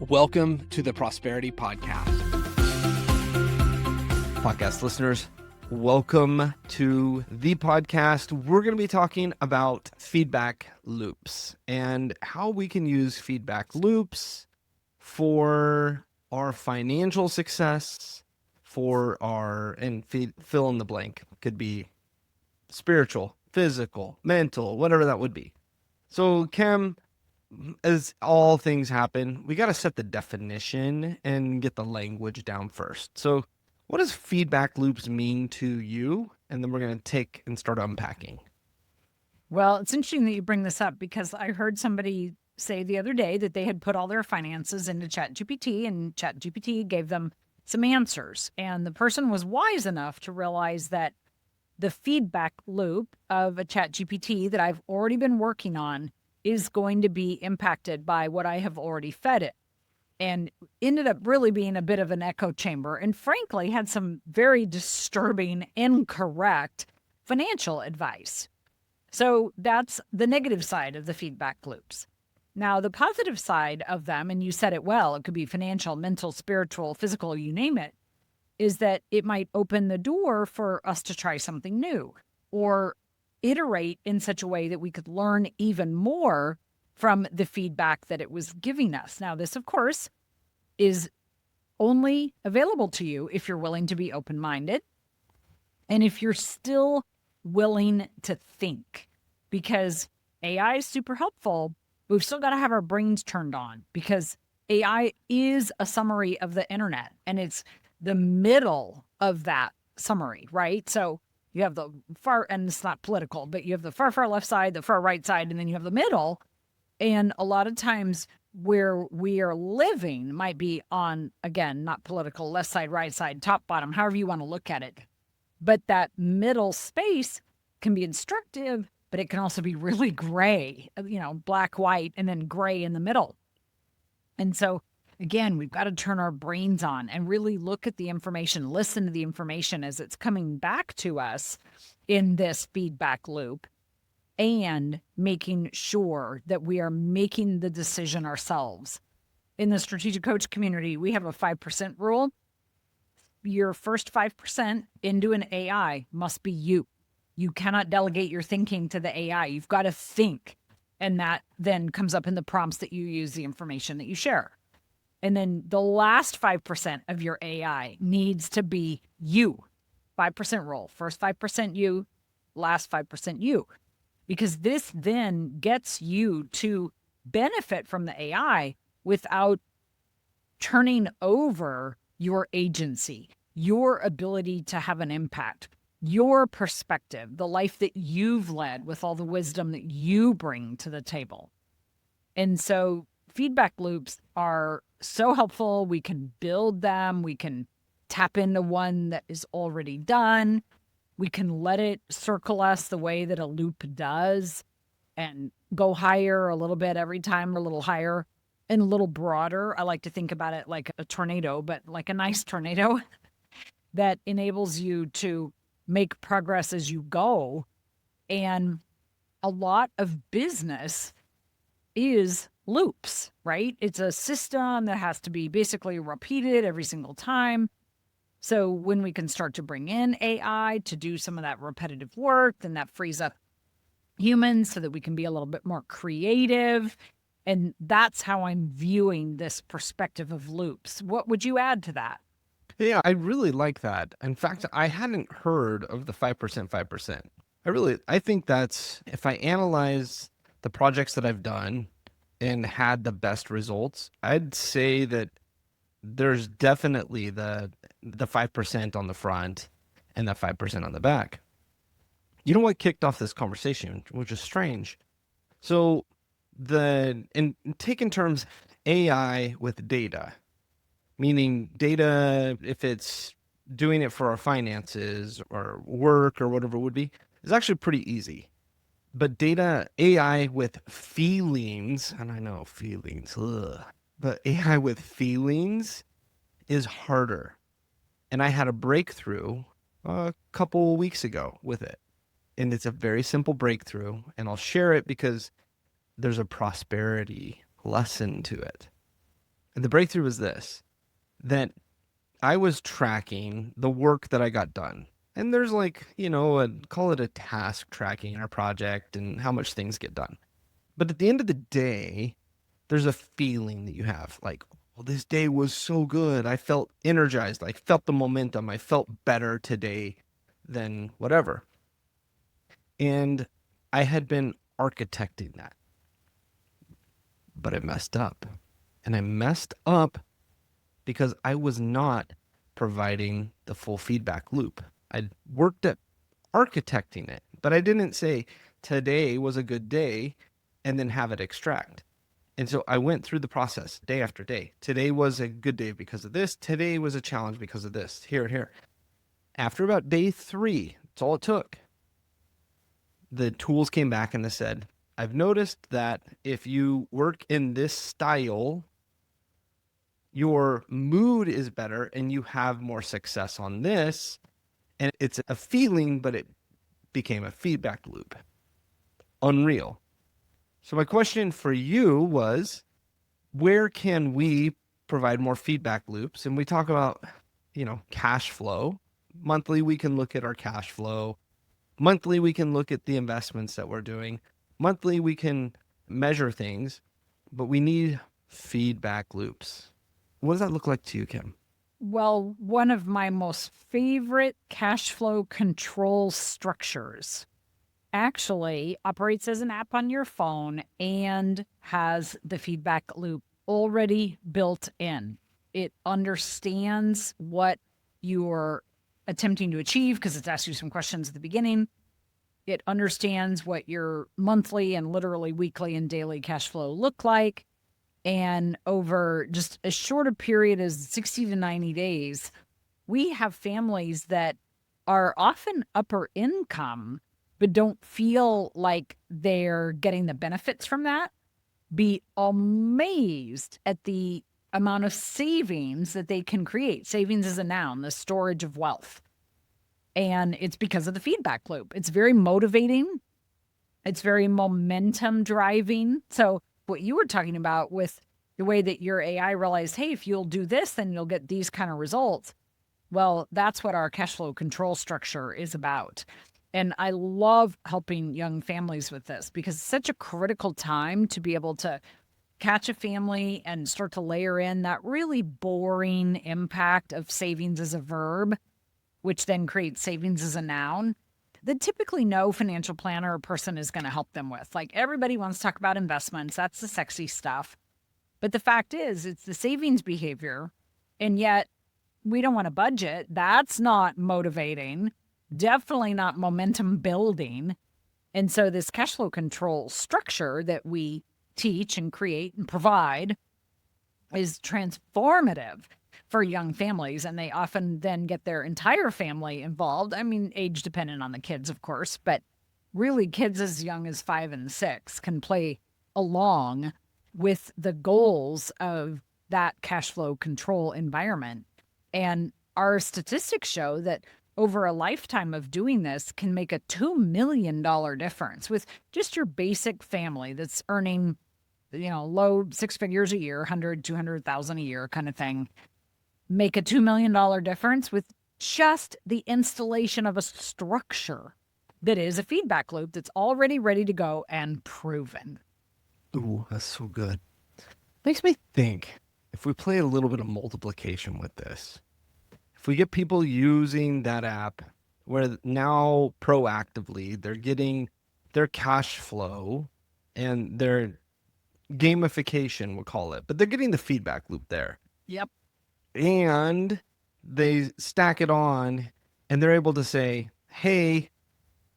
Welcome to the Prosperity Podcast. Podcast listeners, welcome to the podcast. We're going to be talking about feedback loops and how we can use feedback loops for our financial success, fill in the blank. Could be spiritual, physical, mental, whatever that would be. So, Cam, as all things happen, we got to set the definition and get the language down first. So what does feedback loops mean to you? And then we're going to take and start unpacking. Well, it's interesting that you bring this up because I heard somebody say the other day that they had put all their finances into ChatGPT and ChatGPT gave them some answers. And the person was wise enough to realize that the feedback loop of a ChatGPT that I've already been working on is going to be impacted by what I have already fed it, and ended up really being a bit of an echo chamber, and frankly had some very disturbing, incorrect financial advice. So that's the negative side of the feedback loops. Now, the positive side of them, and you said it well, it could be financial, mental, spiritual, physical, you name it, is that it might open the door for us to try something new or iterate in such a way that we could learn even more from the feedback that it was giving us. Now, this, of course, is only available to you if you're willing to be open-minded and if you're still willing to think, because AI is super helpful. We've still got to have our brains turned on because AI is a summary of the internet and it's the middle of that summary, right? So you have the far, and it's not political, but you have the far left side, the far right side, and then you have the middle. And a lot of times where we are living might be on, again, not political, left side, right side, top, bottom, however you want to look at it. But that middle space can be instructive, but it can also be really gray, black, white, and then gray in the middle. And so again, we've got to turn our brains on and really look at the information, listen to the information as it's coming back to us in this feedback loop, and making sure that we are making the decision ourselves. In the strategic coach community, we have a 5% rule. Your first 5% into an AI must be you. You cannot delegate your thinking to the AI. You've got to think. And that then comes up in the prompts that you use, the information that you share. And then the last 5% of your AI needs to be you. 5% rule. First 5% you, last 5% you. Because this then gets you to benefit from the AI without turning over your agency, your ability to have an impact, your perspective, the life that you've led with all the wisdom that you bring to the table. And so feedback loops are so helpful. We can build them. We can tap into one that is already done. We can let it circle us the way that a loop does and go higher a little bit every time, a little higher and a little broader. I like to think about it like a tornado, but like a nice tornado that enables you to make progress as you go. And a lot of business is loops, right? It's a system that has to be basically repeated every single time. So when we can start to bring in AI to do some of that repetitive work, then that frees up humans so that we can be a little bit more creative. And that's how I'm viewing this perspective of loops. What would you add to that? Yeah, I really like that. In fact, I hadn't heard of the 5%. I think that's, if I analyze the projects that I've done and had the best results, I'd say that there's definitely the 5% on the front and the 5% on the back. You know what kicked off this conversation, which is strange. So take in terms AI with data, meaning data, if it's doing it for our finances or work or whatever it would be, is actually pretty easy. But data, AI with feelings, and I know feelings, but AI with feelings is harder. And I had a breakthrough a couple weeks ago with it. And it's a very simple breakthrough. And I'll share it because there's a prosperity lesson to it. And the breakthrough was this, that I was tracking the work that I got done. And there's like, call it a task tracking our project and how much things get done. But at the end of the day, there's a feeling that you have like, well, this day was so good. I felt energized. I felt the momentum. I felt better today than whatever. And I had been architecting that, but I messed up. And I messed up because I was not providing the full feedback loop. I worked at architecting it, but I didn't say today was a good day and then have it extract. And so I went through the process day after day. Today was a good day because of this. Today was a challenge because of this. Here and here. After about day 3, that's all it took. The tools came back and they said, I've noticed that if you work in this style, your mood is better and you have more success on this. And it's a feeling, but it became a feedback loop. Unreal. So my question for you was, where can we provide more feedback loops? And we talk about, cash flow. Monthly, we can look at our cash flow. Monthly, we can look at the investments that we're doing. Monthly, we can measure things, but we need feedback loops. What does that look like to you, Kim? Well, one of my most favorite cash flow control structures actually operates as an app on your phone and has the feedback loop already built in. It understands what you're attempting to achieve because it's asked you some questions at the beginning. It understands what your monthly and literally weekly and daily cash flow look like. And over just as short a period as 60 to 90 days, we have families that are often upper income, but don't feel like they're getting the benefits from that. Be amazed at the amount of savings that they can create. Savings is a noun, the storage of wealth. And it's because of the feedback loop. It's very motivating. It's very momentum driving. So, what you were talking about with the way that your AI realized, hey, if you'll do this, then you'll get these kind of results. Well, that's what our cash flow control structure is about. And I love helping young families with this because it's such a critical time to be able to catch a family and start to layer in that really boring impact of savings as a verb, which then creates savings as a noun that typically no financial planner or person is going to help them with. Like everybody wants to talk about investments, that's the sexy stuff. But the fact is, it's the savings behavior. And yet, we don't want to budget. That's not motivating, definitely not momentum building. And so, this cash flow control structure that we teach and create and provide is transformative for young families. And they often then get their entire family involved. I mean, age dependent on the kids, of course, but really, kids as young as 5 and 6 can play along with the goals of that cash flow control environment. And our statistics show that over a lifetime of doing this can make a $2 million difference with just your basic family that's earning, low 6 figures a year, 100, 200,000 a year kind of thing. Make a $2 million difference with just the installation of a structure that is a feedback loop that's already ready to go and proven. Ooh, that's so good. Makes me think, if we play a little bit of multiplication with this, if we get people using that app where now proactively they're getting their cash flow and their gamification, we'll call it, but they're getting the feedback loop there. Yep. And they stack it on and they're able to say, hey,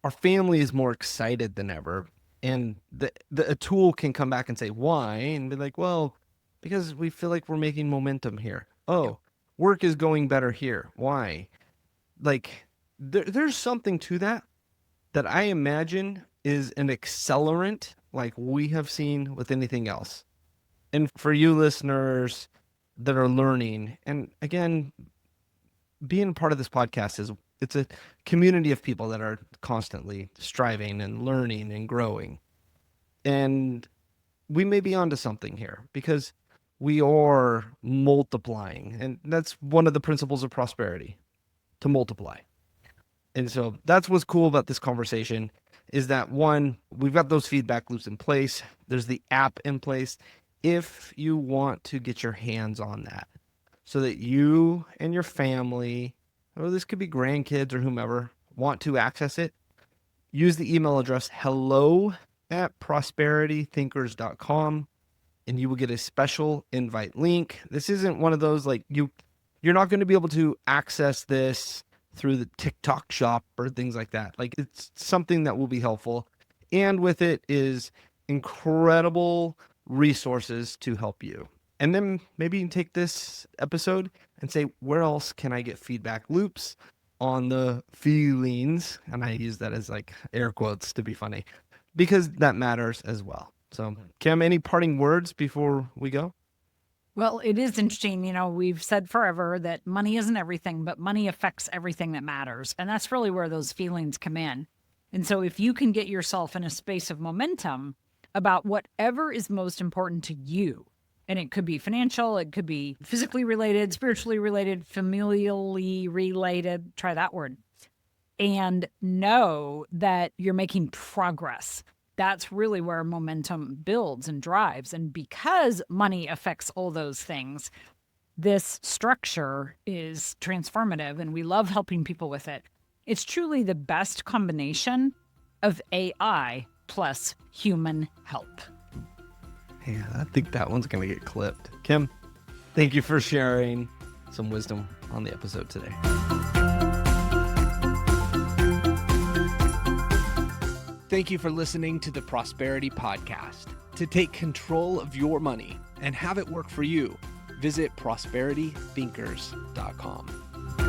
our family is more excited than ever. And a tool can come back and say, why? And be like, well, because we feel like we're making momentum here. Oh, work is going better here. Why? Like, there's something to that I imagine is an accelerant like we have seen with anything else. And for you listeners that are learning, and again, being part of this podcast it's a community of people that are constantly striving and learning and growing. And we may be onto something here because we are multiplying. And that's one of the principles of prosperity, to multiply. And so that's what's cool about this conversation is that one, we've got those feedback loops in place. There's the app in place. If you want to get your hands on that so that you and your family, or this could be grandkids or whomever, want to access it, use the email address hello@prosperitythinkers.com and you will get a special invite link. This isn't one of those like you're not going to be able to access this through the TikTok shop or things like that. Like it's something that will be helpful. And with it is incredible resources to help you. And then maybe you can take this episode and say, where else can I get feedback loops on the feelings? And I use that as like air quotes to be funny because that matters as well. So Kim, any parting words before we go? Well, it is interesting. We've said forever that money isn't everything, but money affects everything that matters. And that's really where those feelings come in. And so if you can get yourself in a space of momentum about whatever is most important to you, and it could be financial, it could be physically related, spiritually related, familially related, try that word, and know that you're making progress. That's really where momentum builds and drives. And because money affects all those things, this structure is transformative and we love helping people with it. It's truly the best combination of AI plus human help. Yeah, I think that one's going to get clipped. Kim, thank you for sharing some wisdom on the episode today. Thank you for listening to the Prosperity Podcast. To take control of your money and have it work for you, visit prosperitythinkers.com.